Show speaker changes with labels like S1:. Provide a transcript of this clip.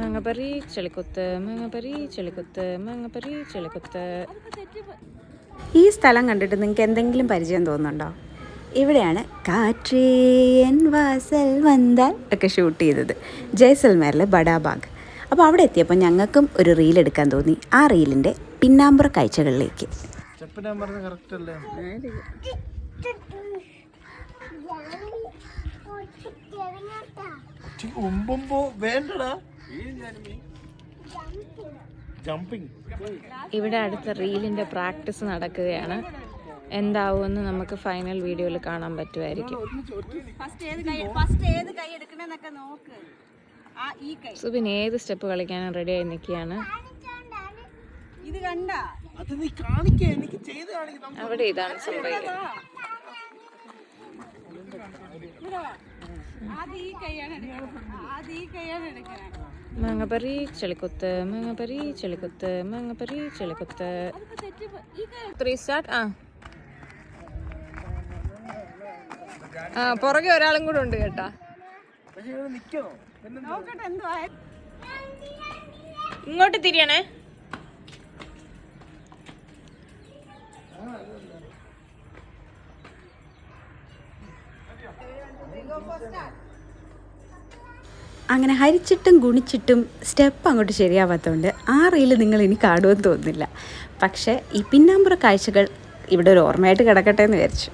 S1: മാങ്ങപ്പറി ചെളിക്കുത്ത്, മാങ്ങപ്പറി ചെളിക്കുത്ത്, മാങ്ങപ്പറി ചെളിക്കുത്ത്.
S2: ഈ സ്ഥലം കണ്ടിട്ട് നിങ്ങൾക്ക് എന്തെങ്കിലും പരിചയം തോന്നുന്നുണ്ടോ? ഇവിടെയാണ് കാറ്റേ എൻ വാസൽ വന്താൽ ഒക്കെ ഷൂട്ട് ചെയ്തത്, ജയ്സൽമേറിലെ ബഡാബാഗ്. അപ്പോൾ അവിടെ എത്തിയപ്പോൾ ഞങ്ങൾക്കും ഒരു റീൽ എടുക്കാൻ തോന്നി. ആ റീലിൻ്റെ പിന്നാമ്പുറ കാഴ്ചകളിലേക്ക്.
S1: ഇവിടെ അടുത്ത റീലിൻ്റെ പ്രാക്ടീസ് നടക്കുകയാണ്. എന്താവുമെന്ന് നമുക്ക് ഫൈനൽ വീഡിയോയിൽ കാണാൻ പറ്റുമായിരിക്കും. സുബിൻ ഏത് സ്റ്റെപ്പ് കളിക്കാനും റെഡി ആയി നിൽക്കുകയാണ്. അവിടെ ഇതാണ് സംഭവിക്കുന്നത്. മാങ്ങപ്പറി ചെളിക്കുത്ത്, മാങ്ങപ്പറി ചെളിക്കുത്ത്, മാങ്ങപ്പറി ചെളിക്കുത്ത്. 3 സ്റ്റാർട്ട്. പുറകെ ഒരാളും കൂടെ ഉണ്ട് കേട്ടാ. ഇങ്ങോട്ട് തിരിയണേ.
S2: അങ്ങനെ ഹരിച്ചിട്ടും ഗുണിച്ചിട്ടും സ്റ്റെപ്പ് അങ്ങോട്ട് ശരിയാവാത്തതുകൊണ്ട് ആ റീല് നിങ്ങൾ ഇനി കാണുമെന്ന് തോന്നുന്നില്ല. പക്ഷേ ഈ പിന്നാമ്പുറ കാഴ്ചകൾ ഇവിടെ ഒരു ഓർമ്മയായിട്ട് കിടക്കട്ടെ എന്ന് വിചാരിച്ചു.